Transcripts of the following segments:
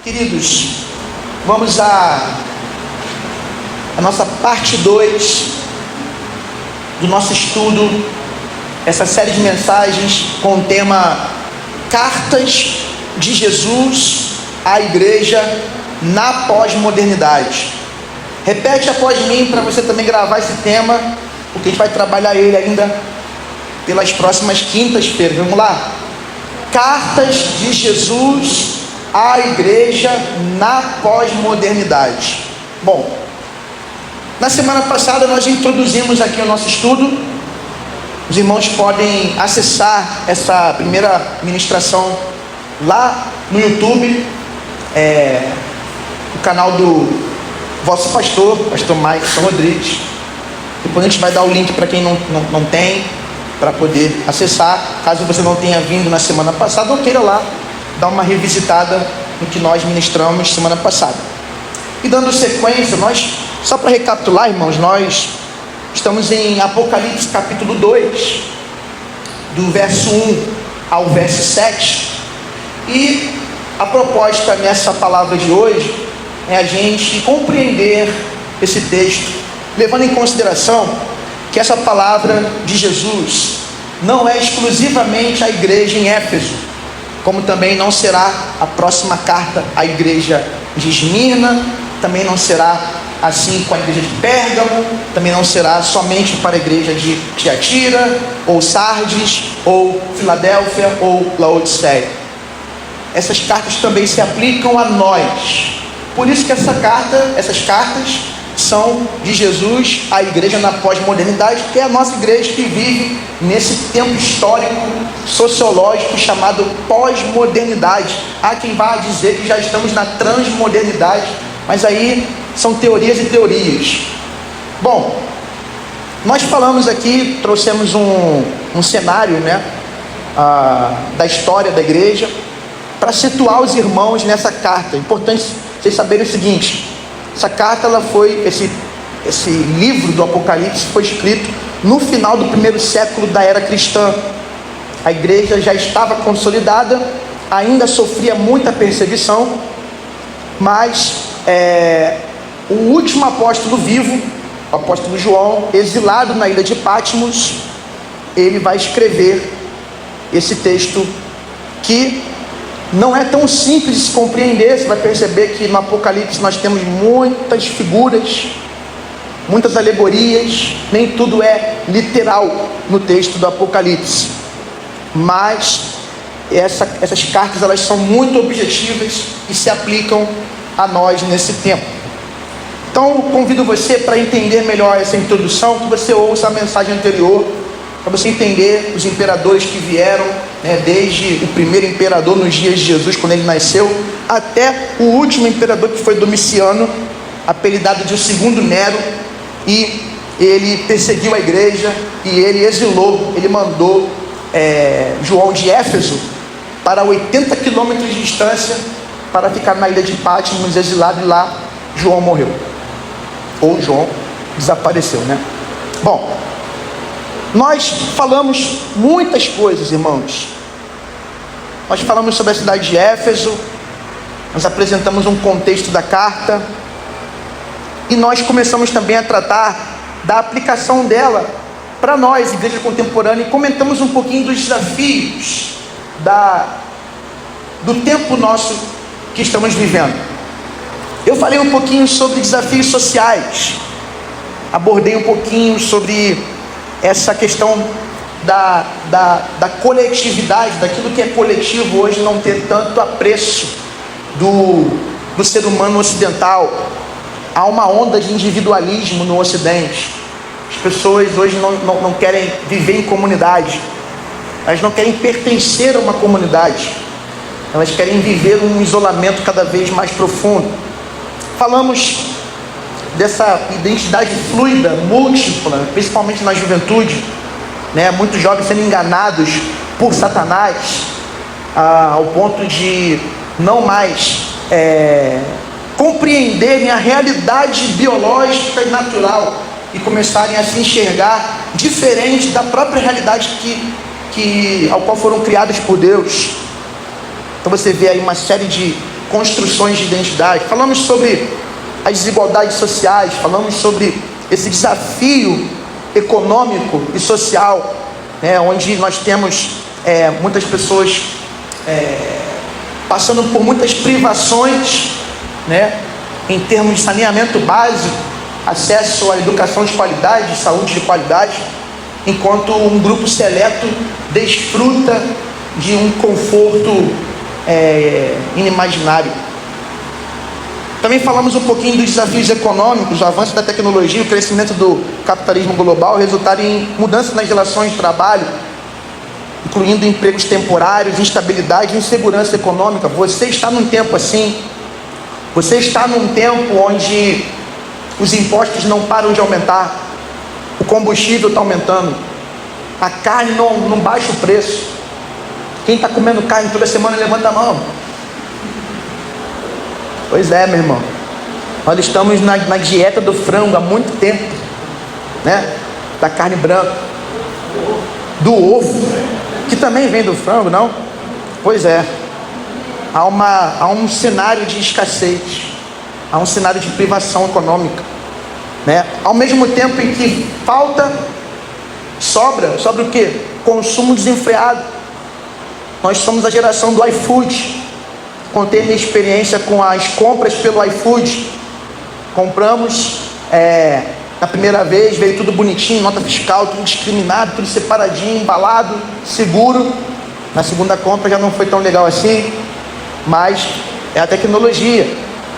Queridos, vamos à nossa parte 2 do nosso estudo, essa série de mensagens com o tema Cartas de Jesus à Igreja na Pós-Modernidade. Repete após mim para você também gravar esse tema, porque a gente vai trabalhar ele ainda pelas próximas quintas-feiras. Vamos lá? Cartas de Jesus à Igreja na Pós-Modernidade. Bom, na semana passada nós introduzimos aqui o nosso estudo. Os irmãos podem acessar essa primeira ministração lá no YouTube, o canal do vosso pastor Maicon Rodrigues. Depois a gente vai dar o link para quem não tem, para poder acessar, caso você não tenha vindo na semana passada ou queira lá dar uma revisitada no que nós ministramos semana passada. E dando sequência, só para recapitular, irmãos, nós estamos em Apocalipse capítulo 2, do verso 1 ao verso 7, e a proposta nessa palavra de hoje é a gente compreender esse texto, levando em consideração que essa palavra de Jesus não é exclusivamente à igreja em Éfeso, como também não será a próxima carta à igreja de Esmirna, também não será assim com a igreja de Pérgamo, também não será somente para a igreja de Tiatira, ou Sardes, ou Filadélfia, ou Laodiceia. Essas cartas também se aplicam a nós. Por isso que essas cartas são de Jesus à igreja na pós-modernidade, que é a nossa igreja que vive nesse tempo histórico, sociológico, chamado pós-modernidade. Há quem vá dizer que já estamos na transmodernidade, mas aí são teorias e teorias. Bom, nós falamos aqui, trouxemos um cenário, da história da igreja, para situar os irmãos nessa carta. É importante vocês saberem o seguinte: essa carta, esse livro do Apocalipse foi escrito no final do primeiro século da era cristã. A igreja já estava consolidada, ainda sofria muita perseguição, mas o último apóstolo vivo, o apóstolo João, exilado na ilha de Patmos, ele vai escrever esse texto que não é tão simples de se compreender. Você vai perceber que no Apocalipse nós temos muitas figuras, muitas alegorias, nem tudo é literal no texto do Apocalipse, mas essas cartas elas são muito objetivas e se aplicam a nós nesse tempo. Então eu convido você, para entender melhor essa introdução, que você ouça a mensagem anterior, para você entender os imperadores que vieram, desde o primeiro imperador nos dias de Jesus, quando ele nasceu, até o último imperador, que foi Domiciano, apelidado de o segundo Nero, e ele perseguiu a igreja, e ele exilou, ele mandou João de Éfeso para 80 quilômetros de distância, para ficar na ilha de Patmos, exilado, e lá João morreu, ou João desapareceu, Bom, nós falamos muitas coisas, irmãos. Nós falamos sobre a cidade de Éfeso, nós apresentamos um contexto da carta, e nós começamos também a tratar da aplicação dela para nós, igreja contemporânea, e comentamos um pouquinho dos desafios do tempo nosso que estamos vivendo. Eu falei um pouquinho sobre desafios sociais, abordei um pouquinho sobre essa questão da coletividade, daquilo que é coletivo hoje não ter tanto apreço do ser humano ocidental. Há uma onda de individualismo no Ocidente. As pessoas hoje não querem viver em comunidade, elas não querem pertencer a uma comunidade, elas querem viver um isolamento cada vez mais profundo. Falamos dessa identidade fluida, múltipla, principalmente na juventude, muitos jovens sendo enganados por Satanás, ao ponto de não mais compreenderem a realidade biológica e natural, e começarem a se enxergar diferente da própria realidade ao qual foram criados por Deus. Então você vê aí uma série de construções de identidade, falamos sobre as desigualdades sociais, falamos sobre esse desafio econômico e social, né, onde nós temos muitas pessoas passando por muitas privações, né, em termos de saneamento básico, acesso à educação de qualidade, saúde de qualidade, enquanto um grupo seleto desfruta de um conforto inimaginário. Também falamos um pouquinho dos desafios econômicos, o avanço da tecnologia, o crescimento do capitalismo global resultaram em mudanças nas relações de trabalho, incluindo empregos temporários, instabilidade e insegurança econômica. Você está num tempo assim, você está num tempo onde os impostos não param de aumentar, o combustível está aumentando, a carne não baixa o preço. Quem está comendo carne toda semana, levanta a mão. Pois é, meu irmão, nós estamos na dieta do frango há muito tempo, né? Da carne branca, do ovo, que também vem do frango, não? Pois é, há um cenário de escassez, há um cenário de privação econômica, né? Ao mesmo tempo em que sobra o quê? Consumo desenfreado. Nós somos a geração do iFood. Contei minha experiência com as compras pelo iFood. Compramos na primeira vez, veio tudo bonitinho, nota fiscal, tudo discriminado, tudo separadinho, embalado, seguro. Na segunda compra já não foi tão legal assim, mas é a tecnologia,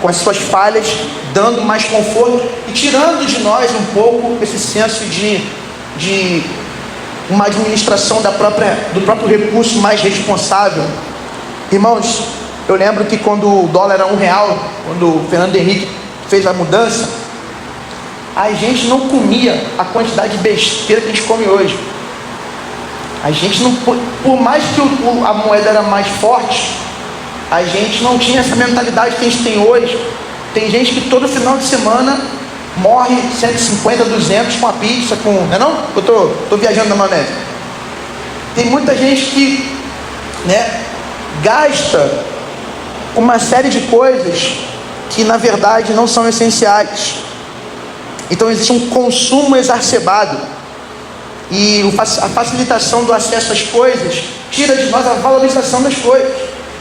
com as suas falhas, dando mais conforto e tirando de nós um pouco esse senso de uma administração do próprio recurso mais responsável. Irmãos, eu lembro que quando o dólar era R$1, quando o Fernando Henrique fez a mudança, a gente não comia a quantidade de besteira que a gente come hoje. A gente não, por mais que a moeda era mais forte, a gente não tinha essa mentalidade que a gente tem hoje. Tem gente que todo final de semana morre 150, 200 com a pizza, não é não? Eu tô viajando na maionese. Tem muita gente que, né, gasta uma série de coisas que na verdade não são essenciais. Então existe um consumo exacerbado, e a facilitação do acesso às coisas tira de nós a valorização das coisas.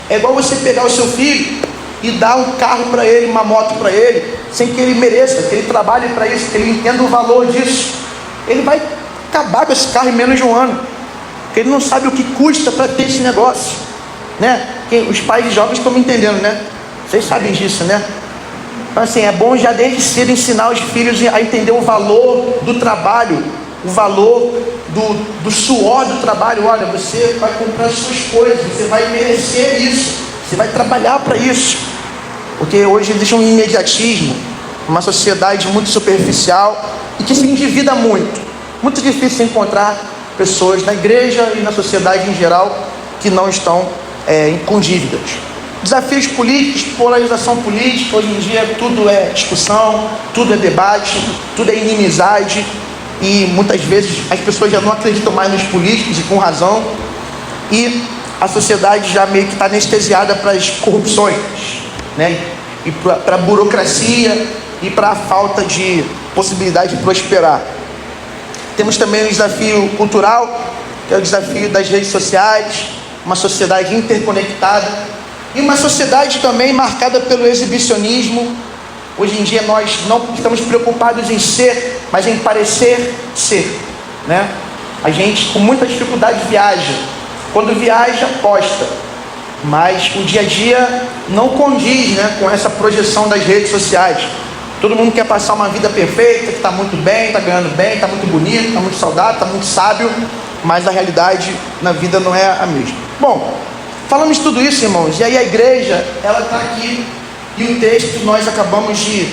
É igual você pegar o seu filho e dar um carro para ele, uma moto para ele, sem que ele mereça, que ele trabalhe para isso, que ele entenda o valor disso. Ele vai acabar com esse carro em menos de um ano, porque ele não sabe o que custa para ter esse negócio, né? Os pais de jovens estão me entendendo, né? Vocês sabem disso, né? Então assim, é bom já desde cedo ensinar os filhos a entender o valor do trabalho, o valor do suor do trabalho. Olha, você vai comprar as suas coisas, você vai merecer isso, você vai trabalhar para isso. Porque hoje existe um imediatismo, uma sociedade muito superficial e que se endivida muito. Muito difícil encontrar pessoas na igreja e na sociedade em geral que não estão com dívidas. Desafios políticos, polarização política. Hoje em dia tudo é discussão, tudo é debate, tudo é inimizade, e muitas vezes as pessoas já não acreditam mais nos políticos, e com razão, e a sociedade já meio que está anestesiada para as corrupções, né? E para a burocracia e para a falta de possibilidade de prosperar. Temos também o desafio cultural, que é o desafio das redes sociais, uma sociedade interconectada e uma sociedade também marcada pelo exibicionismo. Hoje em dia nós não estamos preocupados em ser, mas em parecer ser, né? A gente com muita dificuldade viaja. Quando viaja, posta, mas o dia a dia não condiz, né, com essa projeção das redes sociais. Todo mundo quer passar uma vida perfeita, que está muito bem, está ganhando bem, está muito bonito, está muito saudável, está muito sábio, mas a realidade na vida não é a mesma. Bom, falamos tudo isso, irmãos, e aí a igreja, ela está aqui, e o texto que nós acabamos de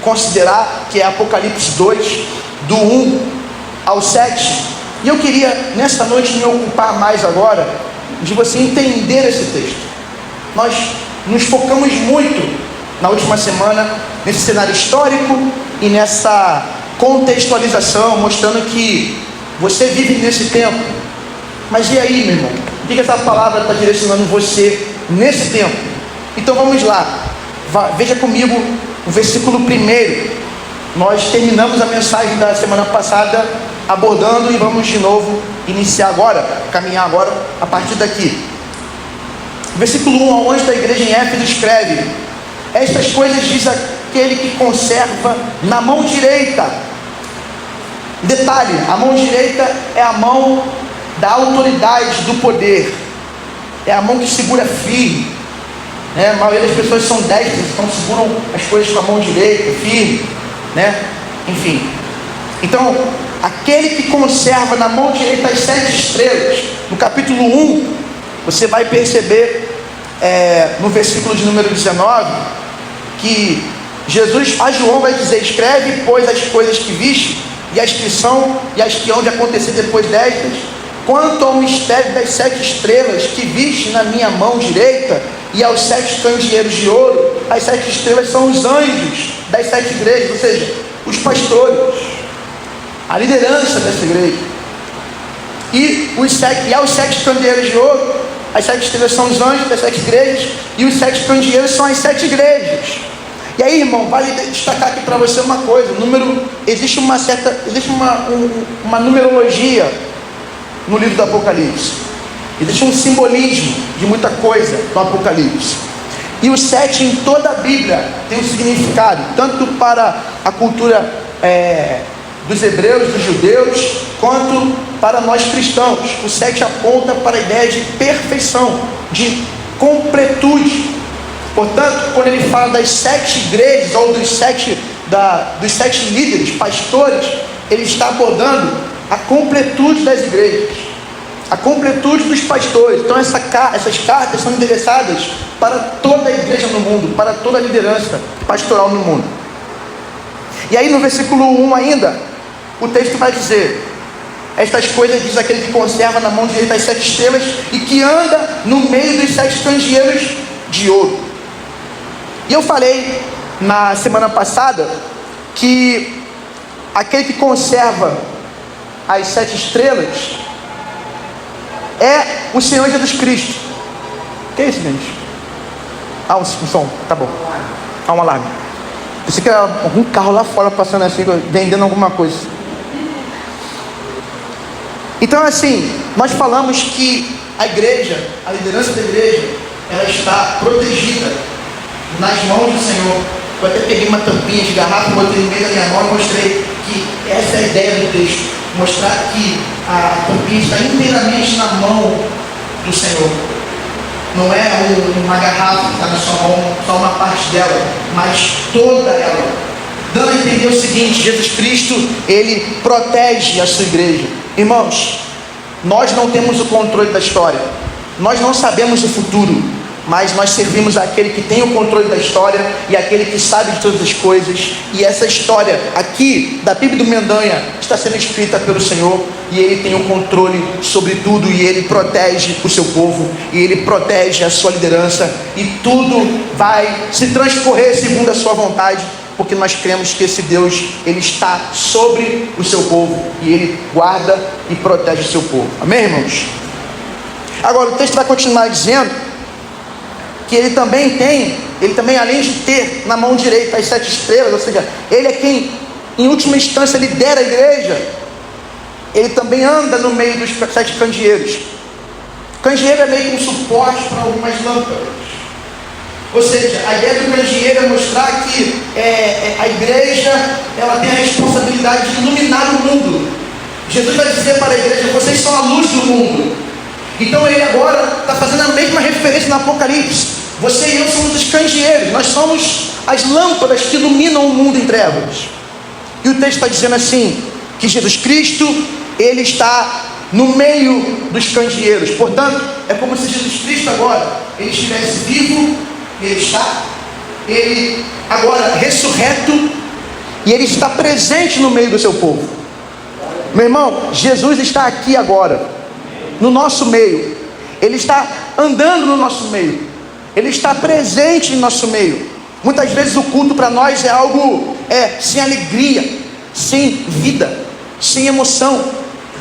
considerar, que é Apocalipse 2, do 1 ao 7, e eu queria nesta noite me ocupar mais agora de você entender esse texto. Nós nos focamos muito na última semana nesse cenário histórico e nessa contextualização, mostrando que você vive nesse tempo. Mas e aí, meu irmão? O que essa palavra está direcionando você nesse tempo? Então vamos lá, veja comigo o versículo 1. Nós terminamos a mensagem da semana passada abordando e vamos de novo iniciar agora, caminhar agora a partir daqui. Versículo 1, ao anjo da igreja em Éfeso escreve: estas coisas diz aquele que conserva na mão direita. Detalhe, a mão direita é a mão da autoridade, do poder, é a mão que segura firme, né? A maioria das pessoas são destras, então seguram as coisas com a mão direita, firme, né? Enfim, então aquele que conserva na mão direita as 7 estrelas. No capítulo 1, você vai perceber no versículo de número 19, que Jesus a João vai dizer: escreve, pois, as coisas que viste, e as que são, e as que hão de acontecer depois destas, quanto ao mistério das 7 estrelas que viste na minha mão direita, e aos 7 candeeiros de ouro. As 7 estrelas são os anjos das 7 igrejas, ou seja, os pastores, a liderança dessa igreja. E aos 7 candeeiros de ouro, as 7 estrelas são os anjos das 7 igrejas, e os 7 candeeiros são as 7 igrejas. E aí, irmão, vale destacar aqui para você uma coisa: existe uma numerologia no livro do Apocalipse, existe um simbolismo de muita coisa no Apocalipse, e o 7 em toda a Bíblia tem um significado, tanto para a cultura dos hebreus, dos judeus, quanto para nós cristãos. O 7 aponta para a ideia de perfeição, de completude. Portanto, quando ele fala das 7 igrejas, ou dos 7 líderes, pastores, ele está abordando a completude das igrejas, a completude dos pastores. Então essas cartas são endereçadas para toda a igreja no mundo, para toda a liderança pastoral no mundo. E aí no versículo 1 ainda, o texto vai dizer: estas coisas diz aquele que conserva na mão direita as 7 estrelas, e que anda no meio dos 7 candeeiros de ouro. E eu falei na semana passada que aquele que conserva as 7 estrelas é o Senhor Jesus Cristo. O que é isso, gente? Um som, tá bom. Um alarme. Pensei que era algum carro lá fora passando assim, vendendo alguma coisa. Então, assim, nós falamos que a igreja, a liderança da igreja, ela está protegida nas mãos do Senhor. Eu até peguei uma tampinha de garrafa, botei no meio da minha mão e mostrei que essa é a ideia do texto: mostrar que a tampinha está inteiramente na mão do Senhor. Não é uma garrafa que está na sua mão, só uma parte dela, mas toda ela, dando a entender o seguinte: Jesus Cristo, Ele protege a sua igreja. Irmãos, nós não temos o controle da história, nós não sabemos o futuro, mas nós servimos àquele que tem o controle da história e aquele que sabe de todas as coisas. E essa história aqui da Bíblia do Mendanha está sendo escrita pelo Senhor, e Ele tem o controle sobre tudo, e Ele protege o seu povo, e Ele protege a sua liderança, e tudo vai se transcorrer segundo a sua vontade, porque nós cremos que esse Deus, Ele está sobre o seu povo, e Ele guarda e protege o seu povo. Amém, irmãos? Agora o texto vai continuar dizendo que ele também, além de ter na mão direita as 7 estrelas, ou seja, ele é quem em última instância lidera a igreja, ele também anda no meio dos 7 candeeiros. Candeeiro é meio que um suporte para algumas lâmpadas, ou seja, a ideia do candeeiro é mostrar que a igreja, ela tem a responsabilidade de iluminar o mundo. Jesus vai dizer para a igreja: vocês são a luz do mundo. Então ele agora está fazendo a mesma referência no Apocalipse. Você e eu somos os candeeiros, nós somos as lâmpadas que iluminam o mundo em trevas. E o texto está dizendo assim, que Jesus Cristo, Ele está no meio dos candeeiros. Portanto, é como se Jesus Cristo agora, Ele estivesse vivo, Ele agora ressurreto, e Ele está presente no meio do seu povo. Meu irmão, Jesus está aqui agora, no nosso meio. Ele está andando no nosso meio, Ele está presente em nosso meio. Muitas vezes o culto para nós é algo sem alegria, sem vida, sem emoção.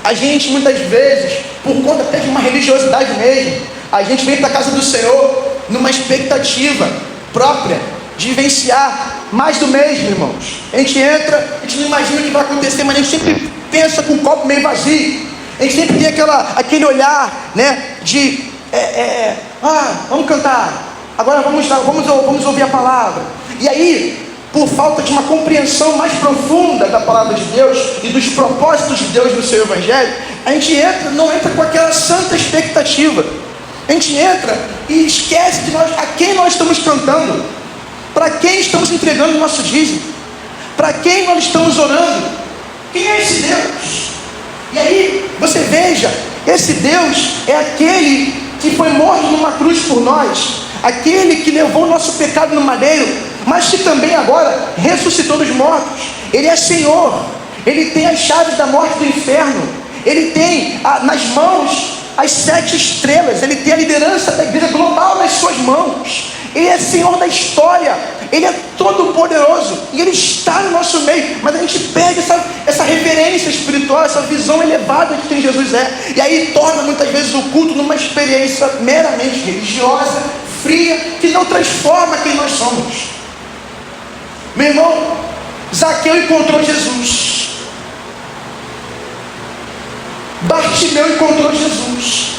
A gente muitas vezes, por conta até de uma religiosidade mesmo, a gente vem para a casa do Senhor numa expectativa própria de vivenciar mais do mesmo, irmãos. A gente entra, a gente não imagina o que vai acontecer, mas a gente sempre pensa com o copo meio vazio. A gente sempre tem aquele olhar, né, de vamos cantar, agora vamos ouvir a palavra. E aí, por falta de uma compreensão mais profunda da palavra de Deus e dos propósitos de Deus no seu evangelho, a gente não entra com aquela santa expectativa. A gente entra e esquece de a quem nós estamos cantando, para quem estamos entregando o nosso dízimo, para quem nós estamos orando. Quem é esse Deus? E aí, você veja, esse Deus é aquele que foi morto numa cruz por nós, aquele que levou o nosso pecado no madeiro, mas que também agora ressuscitou dos mortos. Ele é Senhor, Ele tem as chaves da morte do inferno, Ele tem nas mãos as 7 estrelas, Ele tem a liderança da igreja global nas suas mãos. Ele é Senhor da história, Ele é todo poderoso e Ele está no nosso meio. Mas a gente perde essa reverência espiritual, essa visão elevada de quem Jesus é, e aí torna muitas vezes o culto numa experiência meramente religiosa, fria, que não transforma quem nós somos. Meu irmão, Zaqueu encontrou Jesus, Bartimeu encontrou Jesus.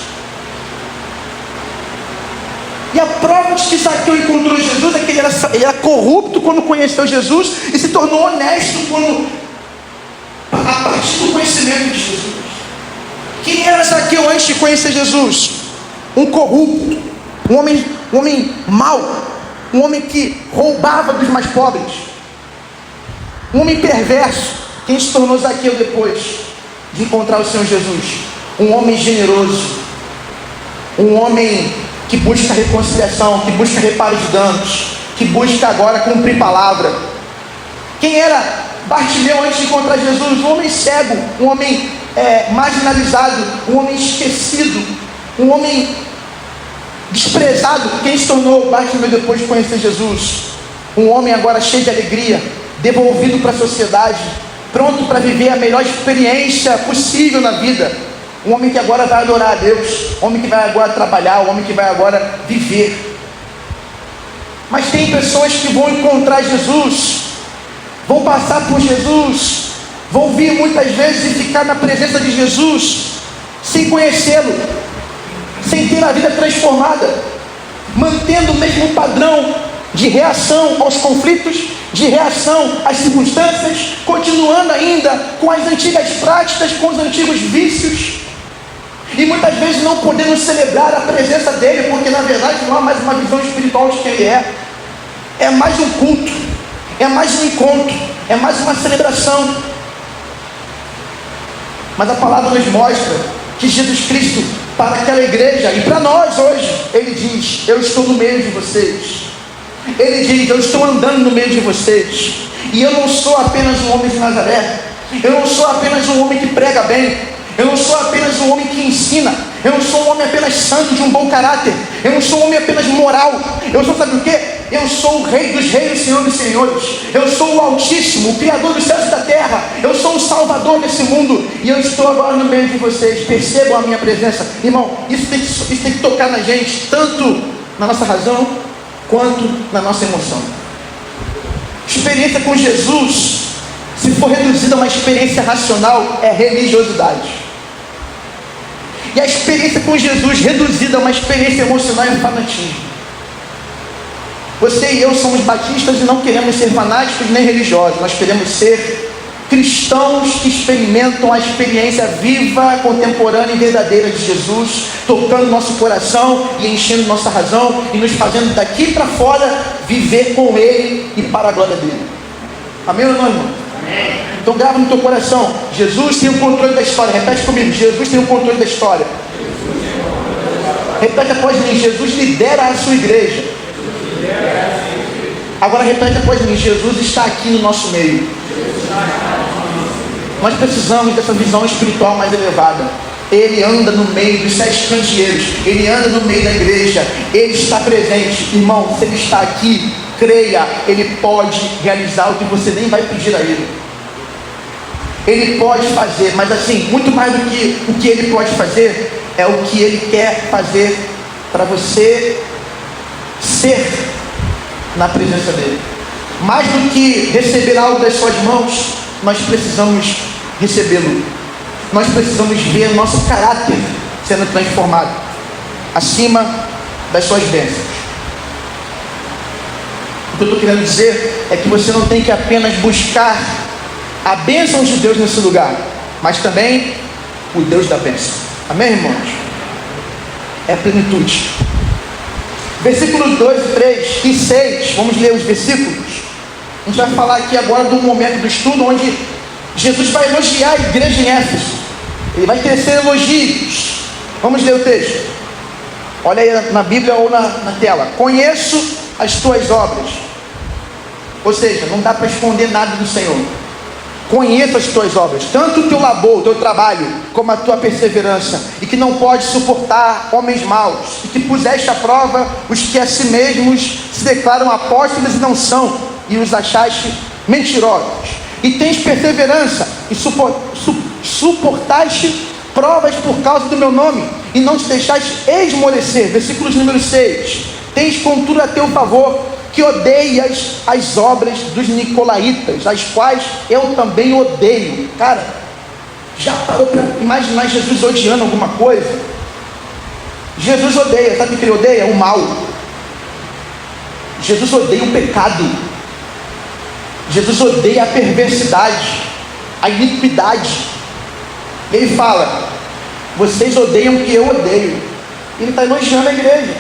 E a prova de que Zaqueu encontrou Jesus é que ele era corrupto quando conheceu Jesus e se tornou honesto a partir do conhecimento de Jesus. Quem era Zaqueu antes de conhecer Jesus? Um corrupto, um homem mau, um homem que roubava dos mais pobres, um homem perverso. Quem se tornou Zaqueu depois de encontrar o Senhor Jesus? Um homem generoso, um homem que busca reconciliação, que busca reparar os danos, que busca agora cumprir palavra. Quem era Bartimeu antes de encontrar Jesus? Um homem cego, um homem marginalizado, um homem esquecido, um homem desprezado. Quem se tornou Bartimeu depois de conhecer Jesus? Um homem agora cheio de alegria, devolvido para a sociedade, pronto para viver a melhor experiência possível na vida. Um homem que agora vai adorar a Deus, um homem que vai agora trabalhar, um homem que vai agora viver. Mas tem pessoas que vão encontrar Jesus, vão passar por Jesus, vão vir muitas vezes e ficar na presença de Jesus, sem conhecê-lo, sem ter a vida transformada, mantendo o mesmo padrão de reação aos conflitos, de reação às circunstâncias, continuando ainda com as antigas práticas, com os antigos vícios, e muitas vezes não podendo celebrar a presença dele, porque na verdade não há mais uma visão espiritual de quem ele é mais um culto, é mais um encontro, é mais uma celebração. Mas a palavra nos mostra que Jesus Cristo, para aquela igreja e para nós hoje, ele diz: eu estou no meio de vocês. Ele diz: eu estou andando no meio de vocês, e eu não sou apenas um homem de Nazaré, eu não sou apenas um homem que prega bem, eu não sou apenas um homem que ensina, eu não sou um homem apenas santo, de um bom caráter, eu não sou um homem apenas moral, eu sou, sabe o que? Eu sou o Rei dos Reis, o Senhor dos Senhores, eu sou o Altíssimo, o Criador dos céus e da terra, eu sou o Salvador desse mundo, e eu estou agora no meio de vocês. Percebam a minha presença, irmão. Isso tem que tocar na gente, tanto na nossa razão quanto na nossa emoção. Experiência com Jesus, se for reduzida a uma experiência racional, é religiosidade. E a experiência com Jesus reduzida a uma experiência emocional é fanatismo. Você e eu somos batistas e não queremos ser fanáticos nem religiosos. Nós queremos ser cristãos que experimentam a experiência viva, contemporânea e verdadeira de Jesus, tocando nosso coração e enchendo nossa razão e nos fazendo daqui para fora viver com Ele e para a glória dele. Amém ou não, irmão? Amém. Então grava no teu coração: Jesus tem o controle da história. Repete comigo: Jesus tem o controle da história. Repete após mim: Jesus lidera a sua igreja. Agora repete após mim: Jesus está aqui no nosso meio. Nós precisamos dessa visão espiritual mais elevada. Ele anda no meio dos 7 candeeiros, ele anda no meio da igreja, ele está presente. Irmão, se ele está aqui, creia, ele pode realizar o que você nem vai pedir a ele. Ele pode fazer, mas assim, muito mais do que o que ele pode fazer, é o que ele quer fazer para você ser na presença dele. Mais do que receber algo das suas mãos, nós precisamos recebê-lo. Nós precisamos ver nosso caráter sendo transformado acima das suas bênçãos. O que eu estou querendo dizer é que você não tem que apenas buscar a bênção de Deus nesse lugar, mas também o Deus da bênção. Amém, irmãos? É plenitude. Versículos 2, 3 e 6, vamos ler os versículos. A gente vai falar aqui agora do momento do estudo onde Jesus vai elogiar a igreja em Éfeso. Ele vai tecer elogios. Vamos ler o texto. Olha aí na Bíblia ou na tela. Conheço as tuas obras. Ou seja, não dá para esconder nada do Senhor. Conheço as tuas obras, tanto o teu labor, o teu trabalho, como a tua perseverança, e que não pode suportar homens maus, e que puseste à prova os que a si mesmos se declaram apóstolos e não são, e os achaste mentirosos. E tens perseverança, e suportaste provas por causa do meu nome, e não te deixaste esmorecer. Versículos número 6. Tens contudo a teu favor, que odeias as obras dos nicolaítas, as quais eu também odeio. Cara, já parou para imaginar Jesus odiando alguma coisa? Jesus odeia, sabe o que ele odeia? O mal. Jesus odeia o pecado. Jesus odeia a perversidade, a iniquidade. Ele fala: vocês odeiam o que eu odeio. Ele está elogiando a igreja.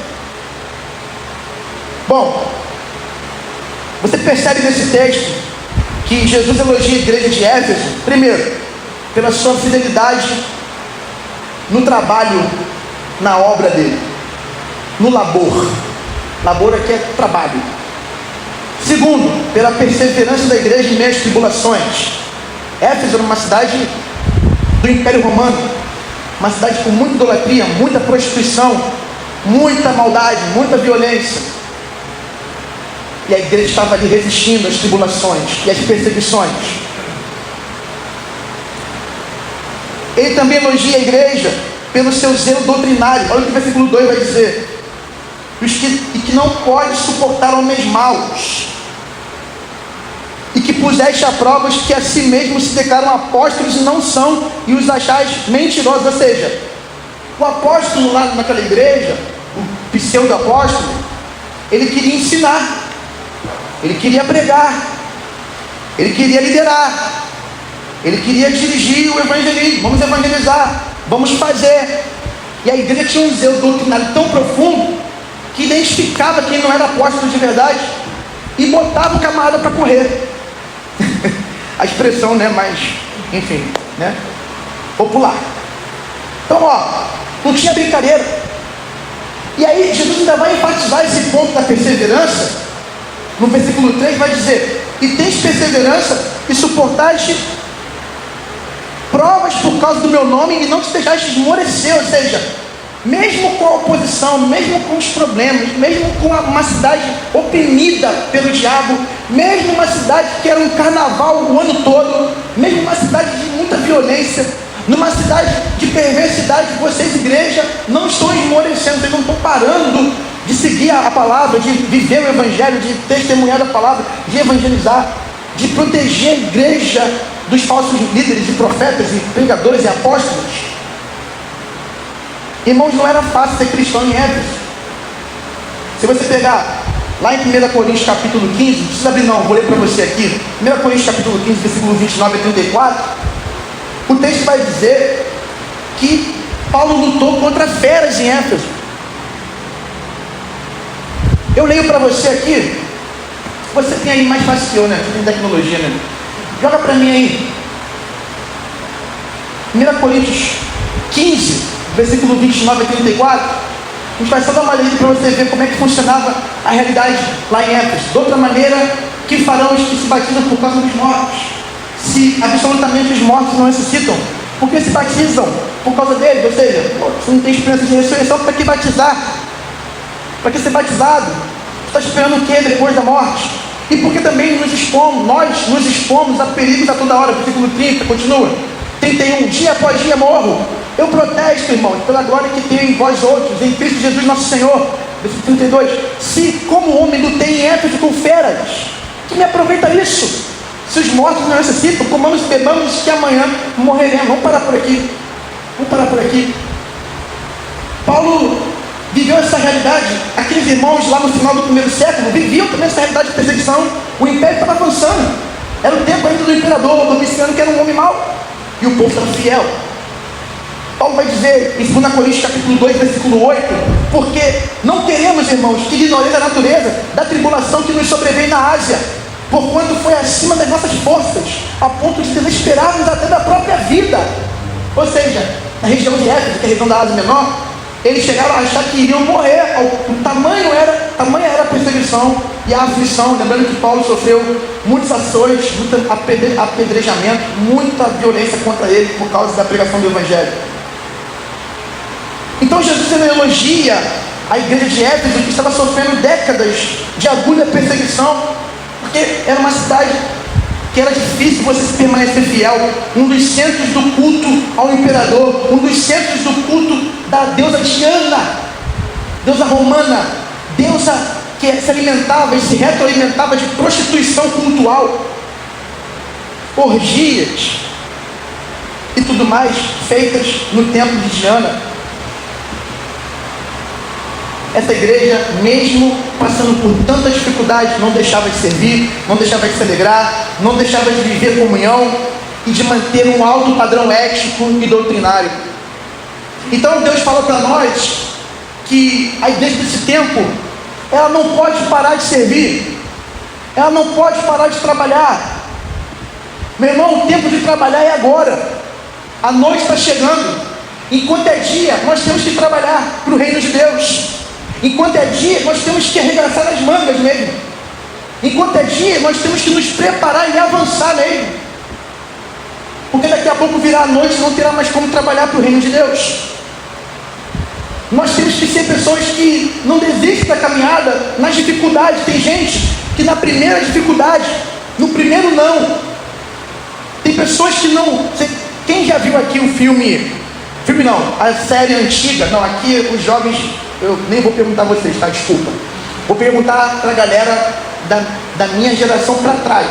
Bom, você percebe nesse texto que Jesus elogia a igreja de Éfeso, primeiro, pela sua fidelidade no trabalho, na obra dele, no labor. Labor aqui é trabalho. Segundo, pela perseverança da igreja em meio às tribulações. Éfeso era uma cidade do Império Romano, uma cidade com muita idolatria, muita prostituição, muita maldade, muita violência. E a igreja estava ali resistindo às tribulações e às perseguições. Ele também elogia a igreja pelo seu zelo doutrinário. Olha o que o versículo 2 vai dizer: e que não pode suportar homens maus, e que puseste à prova os que a si mesmos se declaram apóstolos e não são, e os achais mentirosos. Ou seja, o apóstolo lá naquela igreja, o pseudo-apóstolo, ele queria ensinar, ele queria pregar, ele queria liderar, ele queria dirigir o evangelismo. Vamos evangelizar, vamos fazer. E a igreja tinha um zelo doutrinário tão profundo que identificava quem não era apóstolo de verdade e botava o camarada para correr. A expressão, né, mais, enfim, né, popular. Então, não tinha brincadeira. E aí Jesus ainda vai enfatizar esse ponto da perseverança. No versículo 3 vai dizer: e tens perseverança e suportaste provas por causa do meu nome, e não te deixaste esmorecer. Ou seja, mesmo com a oposição, mesmo com os problemas, mesmo com uma cidade oprimida pelo diabo, mesmo uma cidade que era um carnaval o ano todo, mesmo uma cidade de muita violência, numa cidade de perversidade, vocês, igreja, não estão esmorecendo, vocês não estão parando de seguir a palavra, de viver o evangelho, de testemunhar a palavra, de evangelizar, de proteger a igreja dos falsos líderes e profetas e pregadores e apóstolos. Irmãos, não era fácil ser cristão em Éfeso. Se você pegar lá em 1 Coríntios capítulo 15, não precisa abrir não, vou ler para você aqui, 1 Coríntios capítulo 15, versículo 29 a 34, o texto vai dizer que Paulo lutou contra feras em Éfeso. Eu leio para você aqui. Você tem aí mais fácil que eu, né? Você tem tecnologia, né? Joga para mim aí 1 Coríntios 15, versículo 29 a 34. A gente vai só dar uma lida para você ver como é que funcionava a realidade lá em Éfeso. De outra maneira, que farão os que se batizam por causa dos mortos, se absolutamente os mortos não ressuscitam? Porque se batizam por causa deles. Ou seja, você não tem esperança de ressurreição, para que batizar? Para que ser batizado? Você está esperando o que depois da morte? E porque também nós nos expomos a perigos a toda hora. Versículo 30, continua. 31, dia após dia morro. Eu protesto, irmãos, pela glória que tenho em vós outros, em Cristo Jesus nosso Senhor, versículo 32, se como homem lutei em Éfeso com feras, que me aproveita isso? Se os mortos não necessitam, comamos e bebamos que amanhã morreremos. Vamos parar por aqui. Paulo viveu essa realidade. Aqueles irmãos lá no final do primeiro século viviam também essa realidade de perseguição. O império estava avançando. Era o tempo ainda do imperador Domiciano, que era um homem mau, e o povo estava fiel. Paulo vai dizer em 2 Coríntios capítulo 2, versículo 8, porque não queremos, irmãos, que ignoreis a natureza da tribulação que nos sobreveio na Ásia, porquanto foi acima das nossas forças, a ponto de desesperarmos até da própria vida. Ou seja, na região de Éfeso, que é a região da Ásia Menor, eles chegaram a achar que iriam morrer. Tamanha era a perseguição e a aflição. Lembrando que Paulo sofreu muitos açoites, muito apedrejamento, muita violência contra ele por causa da pregação do Evangelho. Então Jesus elogia a igreja de Éfeso, que estava sofrendo décadas de agulha perseguição, porque era uma cidade que era difícil você permanecer fiel, um dos centros do culto ao imperador, um dos centros do culto da deusa Diana, deusa romana, deusa que se alimentava e se retroalimentava de prostituição cultual, orgias e tudo mais feitas no templo de Diana. Essa igreja, mesmo passando por tantas dificuldades, não deixava de servir, não deixava de se alegrar, não deixava de viver comunhão e de manter um alto padrão ético e doutrinário. Então Deus fala para nós que a igreja desse tempo, ela não pode parar de servir, ela não pode parar de trabalhar. Meu irmão, o tempo de trabalhar é agora. A noite está chegando. Enquanto é dia, nós temos que trabalhar para o reino de Deus. Enquanto é dia, nós temos que arregaçar as mangas mesmo. Enquanto é dia, nós temos que nos preparar e avançar mesmo. Porque daqui a pouco virá a noite e não terá mais como trabalhar para o reino de Deus. Nós temos que ser pessoas que não desistem da caminhada nas dificuldades. Tem gente que na primeira dificuldade, no primeiro não. Tem pessoas que não... Quem já viu aqui o filme não, a série antiga? Não, aqui os jovens... Eu nem vou perguntar a vocês, tá? Desculpa. Vou perguntar para a galera da minha geração para trás.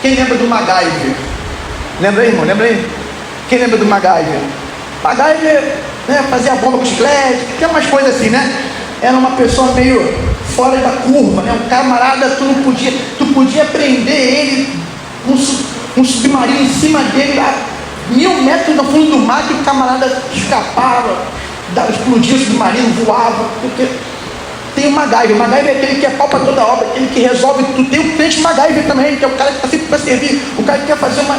Quem lembra do MacGyver? Lembra aí, irmão? Lembra aí? Quem lembra do MacGyver? MacGyver, né, fazia bomba com chiclete, tinha umas coisas assim, né? Era uma pessoa meio fora da curva, né? Um camarada, tu podia prender ele, um submarino em cima dele, lá, 1000 metros no fundo do mar, que o camarada escapava. Explodia o submarino, voava, porque tem o MacGyver. O MacGyver é aquele que é pau para toda obra, aquele que resolve tudo. Tem o crente MacGyver também, que é o cara que está sempre para servir, o cara que quer fazer uma...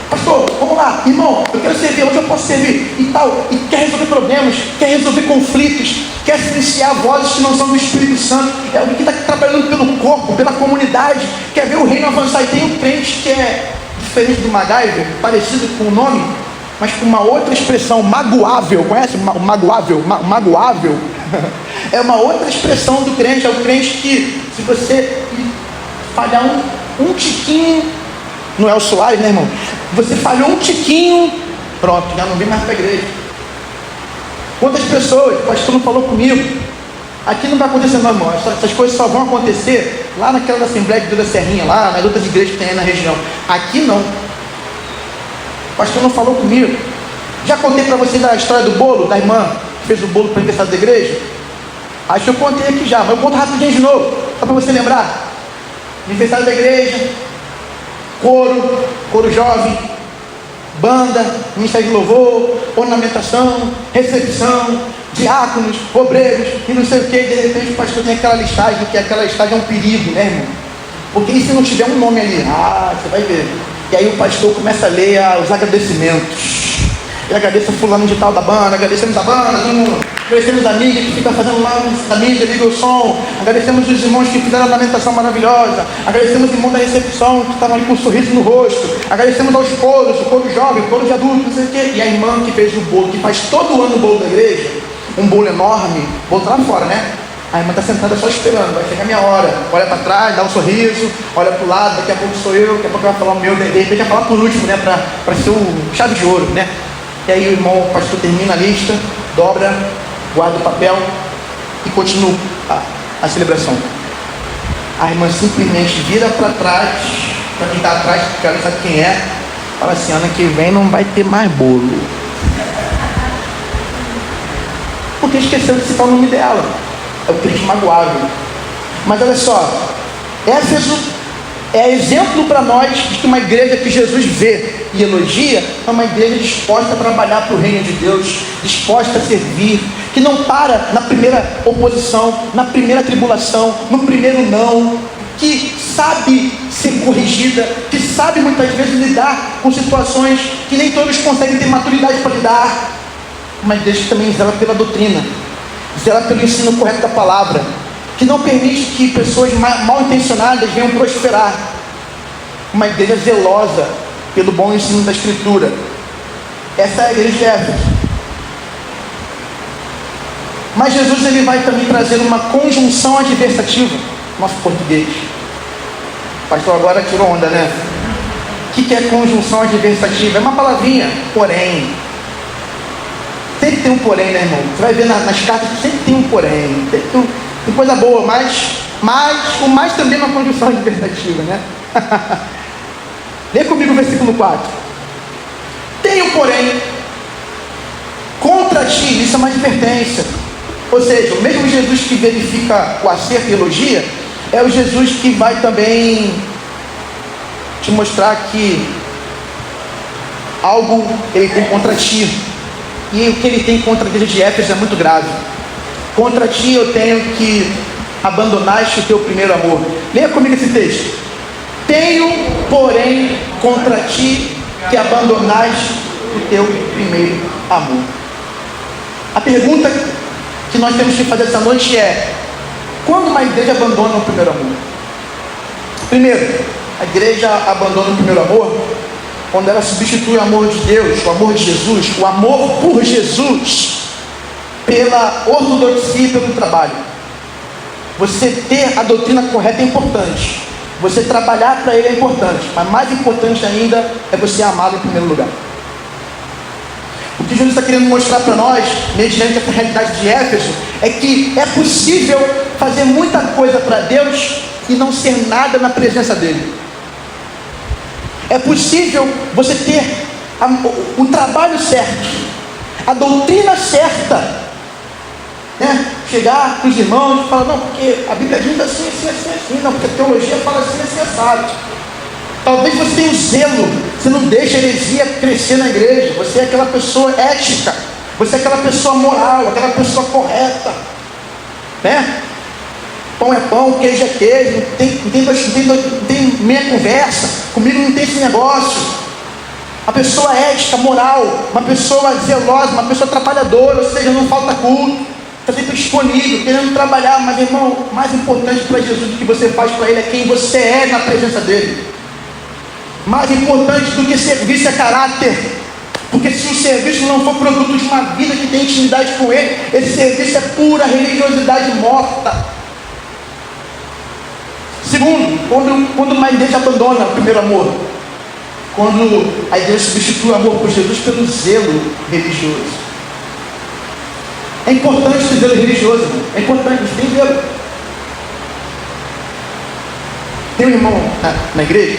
Pastor, vamos lá, irmão, eu quero servir, onde eu posso servir? E tal, e quer resolver problemas, quer resolver conflitos, quer silenciar vozes que não são do Espírito Santo. É alguém que está trabalhando pelo corpo, pela comunidade, quer ver o reino avançar. E tem o crente que é diferente do MacGyver, parecido com o nome, mas com uma outra expressão, magoável. Conhece o magoável? Magoável é uma outra expressão do crente. É o crente que, se você falhar um tiquinho, não é o Soares, né, irmão? Você falhou um tiquinho, pronto, já não vem mais para a igreja. Quantas pessoas, o pastor não falou comigo, aqui não vai acontecer não, irmão. Essas coisas só vão acontecer lá naquela Assembleia de Deus da Serrinha, lá nas outras igrejas que tem aí na região. Aqui não. O pastor não falou comigo. Já contei para vocês a história do bolo, da irmã que fez o bolo para o aniversário da igreja? Acho que eu contei aqui já, mas eu conto rapidinho de novo, só para você lembrar. Aniversário da igreja, coro jovem, banda, ministério de louvor, ornamentação, recepção, diáconos, obreiros e não sei o que. De repente o pastor tem aquela listagem, que aquela listagem é um perigo, né, irmão? Porque e se não tiver um nome ali? Você vai ver. E aí o pastor começa a ler os agradecimentos. E agradeço a fulano de tal da banda, agradecemos a banda, agradecemos a amiga que fica fazendo lá na mídia, liga o som, agradecemos os irmãos que fizeram a lamentação maravilhosa, agradecemos o irmão da recepção que estavam ali com um sorriso no rosto, agradecemos aos coros, o coro jovem, o coro de adulto, não sei o quê, e a irmã que fez o bolo, que faz todo ano o bolo da igreja, um bolo enorme, bolo lá fora, né? A irmã está sentada só esperando, vai chegar a minha hora, olha para trás, dá um sorriso, olha para o lado, daqui a pouco sou eu, daqui a pouco vai falar o meu, de repente vai falar por último, né? Para ser o chave de ouro, né? E aí o irmão, o pastor termina a lista, dobra, guarda o papel, E continua a celebração. A irmã simplesmente vira para trás, para quem está atrás, porque ela sabe quem é, fala assim: ano que vem não vai ter mais bolo. Porque esqueceu de citar o nome dela. É o crente magoável. Mas olha só, Éfeso é exemplo para nós de que uma igreja que Jesus vê e elogia é uma igreja disposta a trabalhar para o reino de Deus, disposta a servir, que não para na primeira oposição, na primeira tribulação, no primeiro não, que sabe ser corrigida, que sabe muitas vezes lidar com situações que nem todos conseguem ter maturidade para lidar. Uma igreja que também zela pela doutrina, zela pelo ensino correto da palavra, que não permite que pessoas mal intencionadas venham prosperar. Uma igreja zelosa pelo bom ensino da Escritura. Essa é a igreja de Éfeso. Mas Jesus ele vai também trazer uma conjunção adversativa. Nosso português. O pastor agora tirou onda, né? O que é conjunção adversativa? É uma palavrinha, porém. Sempre tem um porém, né, irmão? Você vai ver nas cartas, sempre tem um porém. Tem coisa boa, mas o mais também é uma conjunção adversativa, né? Lê comigo o versículo 4. Tenho, porém, contra ti, isso é uma advertência. Ou seja, o mesmo Jesus que verifica o acerto e elogia, é o Jesus que vai também te mostrar que algo ele tem contra ti. E o que ele tem contra a igreja de Éfeso é muito grave. Contra ti eu tenho que abandonaste o teu primeiro amor. Leia comigo esse texto. Tenho, porém, contra ti que abandonaste o teu primeiro amor. A pergunta que nós temos que fazer essa noite é: quando uma igreja abandona o primeiro amor? Primeiro, a igreja abandona o primeiro amor quando ela substitui o amor de Deus, o amor de Jesus, o amor por Jesus, pela ortodoxia e pelo trabalho. Você ter a doutrina correta é importante, você trabalhar para ele é importante, mas mais importante ainda é você amá-lo em primeiro lugar. O que Jesus está querendo mostrar para nós, mediante essa realidade de Éfeso, é que é possível fazer muita coisa para Deus e não ser nada na presença dele. É possível você ter o trabalho certo, a doutrina certa, né? Chegar para os irmãos e falar: não, porque a Bíblia diz assim, assim, assim, assim, não, porque a teologia fala assim, assim, assado. Talvez você tenha um zelo, você não deixa a heresia crescer na igreja, você é aquela pessoa ética, você é aquela pessoa moral, aquela pessoa correta, né? Pão é pão, queijo é queijo, não tem meia conversa, comigo não tem esse negócio. Uma pessoa ética, moral, uma pessoa zelosa, uma pessoa trabalhadora, ou seja, não falta culto, está sempre disponível, querendo trabalhar. Mas, irmão, o mais importante para Jesus do que você faz para ele é quem você é na presença dele. Mais importante do que serviço é caráter, porque se o serviço não for produto de uma vida que tem intimidade com ele, esse serviço é pura religiosidade morta. Segundo, quando uma igreja abandona o primeiro amor, quando a igreja substitui o amor por Jesus pelo zelo religioso. É importante ter zelo religioso, irmão. É importante, tem zelo. Tem um irmão na igreja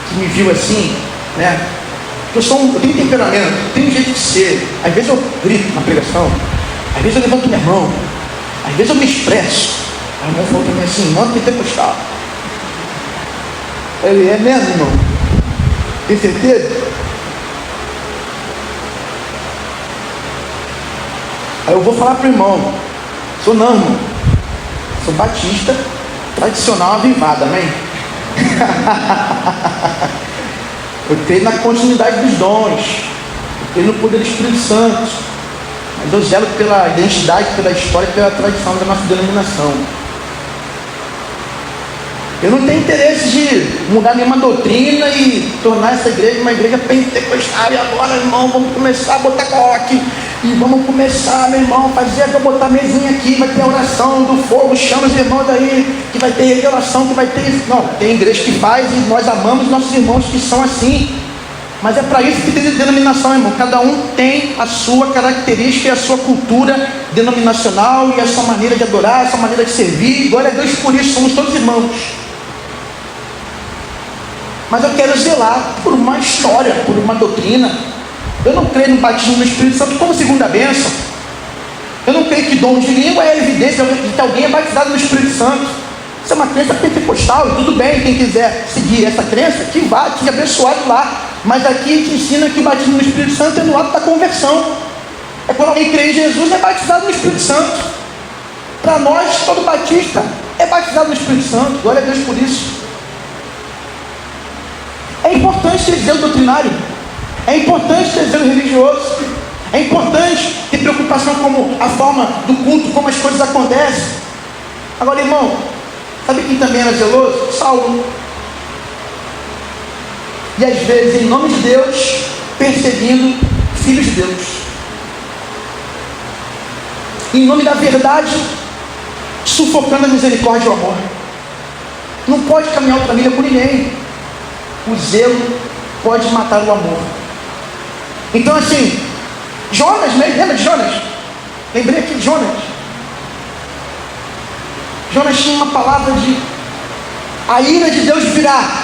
que me viu assim, né? Eu tenho temperamento, tenho jeito de ser. Às vezes eu grito na pregação, às vezes eu levanto minha mão, às vezes eu me expresso. Aí o irmão falou para mim assim: mano, pentecostal. Ele: é mesmo, irmão? Tem certeza? Aí eu vou falar para o irmão: sou não, irmão, sou batista, tradicional, avivado, amém? Eu creio na continuidade dos dons, eu creio no poder do Espírito Santo, mas eu zelo pela identidade, pela história e pela tradição da nossa denominação. Eu não tenho interesse de mudar nenhuma doutrina e tornar essa igreja uma igreja pentecostal. E agora, irmão, vamos começar a botar coque. E vamos começar, meu irmão, fazer, vou botar a mesinha aqui, vai ter a oração do fogo, chama os irmãos aí, que vai ter revelação, que vai ter isso. Não, tem igreja que faz e nós amamos nossos irmãos que são assim. Mas é para isso que tem denominação, irmão. Cada um tem a sua característica e a sua cultura denominacional e a sua maneira de adorar, a sua maneira de servir. Glória a Deus por isso, somos todos irmãos. Mas eu quero zelar por uma história, por uma doutrina. Eu não creio no batismo no Espírito Santo como segunda bênção. Eu não creio que dom de língua é evidência de que alguém é batizado no Espírito Santo. Isso é uma crença pentecostal, e tudo bem, quem quiser seguir essa crença, que vá, que seja abençoado lá. Mas aqui a gente ensina que o batismo no Espírito Santo é no ato da conversão. É quando alguém crê em Jesus, é batizado no Espírito Santo. Para nós, todo batista é batizado no Espírito Santo. Glória a Deus por isso. É importante ter zelo doutrinário. É importante ter zelo religioso. É importante ter preocupação com a forma do culto, como as coisas acontecem. Agora, irmão, sabe quem também era zeloso? Saulo. E às vezes, em nome de Deus, perseguindo filhos de Deus. Em nome da verdade, sufocando a misericórdia e o amor. Não pode caminhar outra milha por ninguém. O zelo pode matar o amor. Então assim, Jonas, lembra de Jonas? Lembrei aqui de Jonas. Jonas tinha uma palavra de: a ira de Deus virá,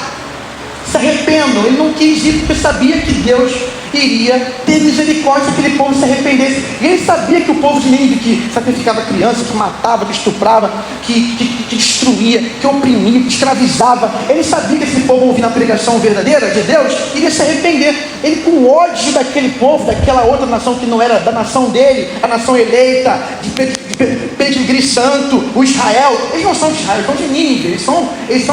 se arrependam. Ele não quis ir porque sabia que Deus iria ter misericórdia se aquele povo se arrependesse. E ele sabia que o povo de Nínive, que sacrificava crianças, que matava, que estuprava, que destruía, que oprimia, que escravizava, ele sabia que esse povo, ouvindo a pregação verdadeira de Deus, iria se arrepender. Ele, com ódio daquele povo, daquela outra nação que não era da nação dele, a nação eleita, de pedigrí santo, o Israel, eles não são de Israel, eles são de Nínive, eles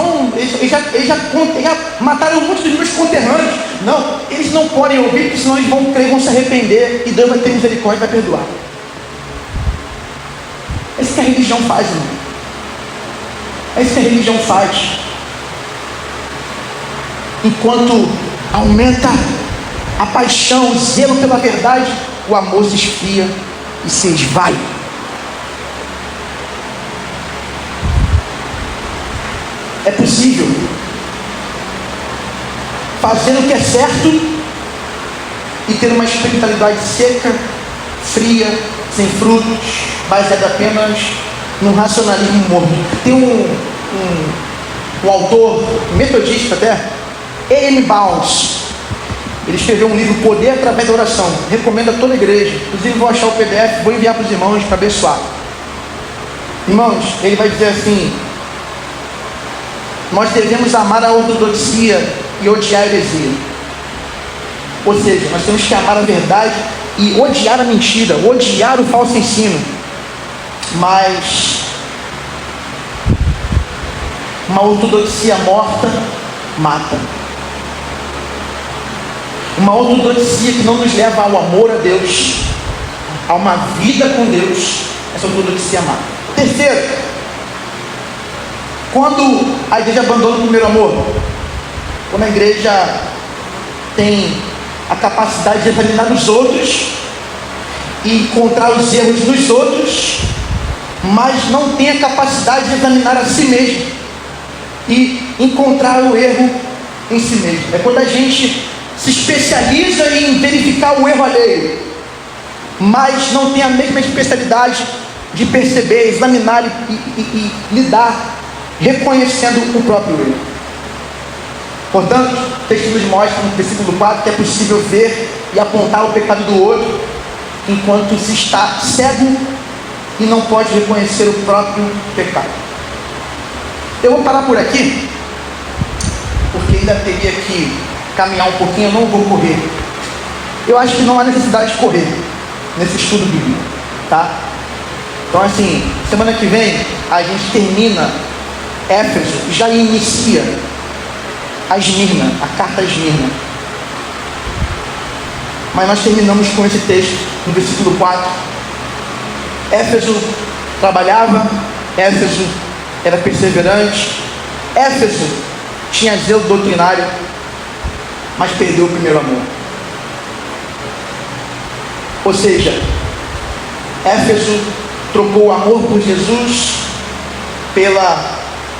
já mataram muitos dos meus conterrâneos. Não, eles não podem ouvir, porque senão eles vão crer, vão se arrepender, e Deus vai ter misericórdia e vai perdoar. É isso que a religião faz, irmão. É isso que a religião faz. Enquanto aumenta a paixão, o zelo pela verdade, o amor se esfria e se esvai. É possível fazer o que é certo e ter uma espiritualidade seca, fria, sem frutos, baseada apenas num racionalismo morto. Tem um autor, metodista até, A.M. Bounds. Ele escreveu um livro, Poder através da Oração. Recomendo a toda a igreja. Inclusive vou achar o PDF, vou enviar para os irmãos para abençoar. Irmãos, ele vai dizer assim: nós devemos amar a ortodoxia e odiar a heresia. Ou seja, nós temos que amar a verdade e odiar a mentira, odiar o falso ensino. Mas uma ortodoxia morta mata. Uma ortodoxia que não nos leva ao amor a Deus, a uma vida com Deus, essa ortodoxia mata. Terceiro, quando a igreja abandona o primeiro amor, quando a igreja tem a capacidade de examinar os outros e encontrar os erros nos outros, mas não tem a capacidade de examinar a si mesmo e encontrar o erro em si mesmo. É quando a gente se especializa em verificar o erro alheio, mas não tem a mesma especialidade de perceber, examinar e lidar, reconhecendo o próprio erro. Portanto, o texto nos mostra no versículo 4 que é possível ver e apontar o pecado do outro enquanto se está cego e não pode reconhecer o próprio pecado. Eu vou parar por aqui, porque ainda teria que caminhar um pouquinho, eu não vou correr. Eu acho que não há necessidade de correr nesse estudo bíblico, tá? Então assim, semana que vem a gente termina Éfeso e já inicia a Esmirna, a carta a Esmirna. Mas nós terminamos com esse texto no versículo 4. Éfeso trabalhava, Éfeso era perseverante, Éfeso tinha zelo doutrinário, mas perdeu o primeiro amor. Ou seja, Éfeso trocou o amor por Jesus pela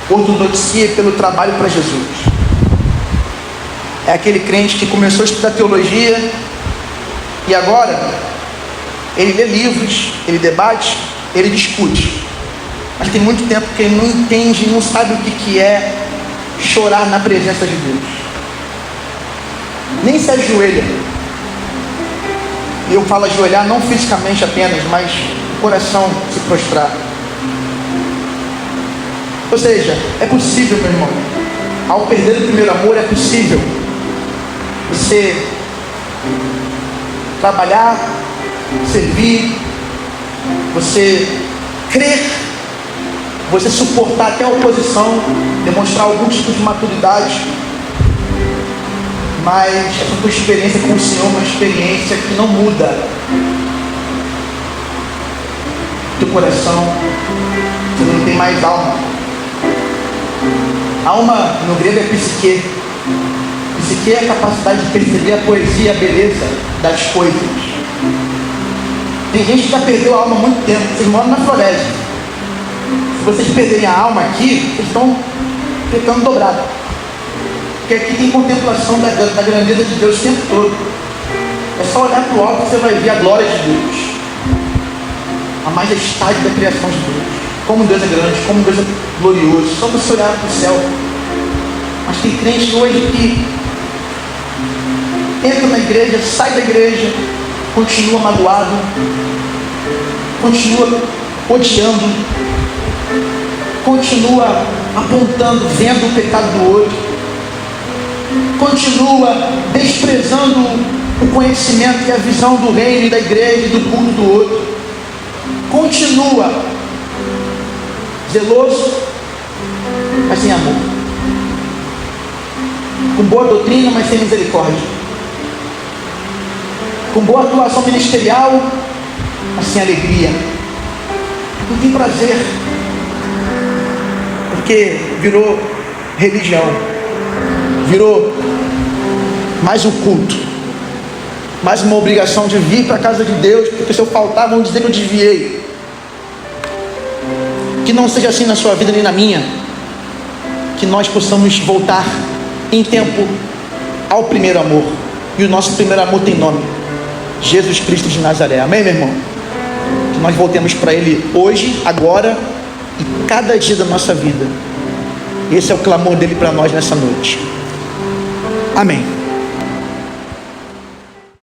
ortodoxia e pelo trabalho para Jesus. é aquele crente que começou a estudar teologia e agora ele lê livros, ele debate, ele discute, mas tem muito tempo que ele não entende, não sabe o que é chorar na presença de Deus, nem se ajoelha. E eu falo ajoelhar não fisicamente apenas, mas o coração se prostrar. Ou seja, é possível, meu irmão, ao perder o primeiro amor, é possível você trabalhar, servir, você crer, você suportar até a oposição, demonstrar algum tipo de maturidade, mas essa tua experiência com o Senhor é uma experiência que não muda teu coração. Você não tem mais alma. Alma no grego é psique. Psique é a capacidade de perceber a poesia e a beleza das coisas. Tem gente que já perdeu a alma há muito tempo. Vocês moram na floresta. Se vocês perderem a alma aqui, vocês estão ficando dobrados. Porque aqui tem contemplação da grandeza de Deus o tempo todo. É só olhar para o alto que você vai ver a glória de Deus, a majestade da criação de Deus, como Deus é grande, como Deus é glorioso. Só você olhar para o céu. Mas tem crente hoje que entra na igreja, sai da igreja, continua magoado, continua odiando, continua apontando, vendo o pecado do outro, continua desprezando o conhecimento e a visão do reino e da igreja e do culto do outro, continua zeloso, mas sem amor, com boa doutrina, mas sem misericórdia, com boa atuação ministerial, mas sem alegria, não tem prazer, porque virou religião, virou mais um culto, mais uma obrigação de vir para a casa de Deus, porque se eu faltar vão dizer que eu desviei. Que não seja assim na sua vida nem na minha, que nós possamos voltar em tempo ao primeiro amor, e o nosso primeiro amor tem nome: Jesus Cristo de Nazaré. Amém, meu irmão? Que nós voltemos para Ele hoje, agora e cada dia da nossa vida. Esse é o clamor dele para nós nessa noite. Amém.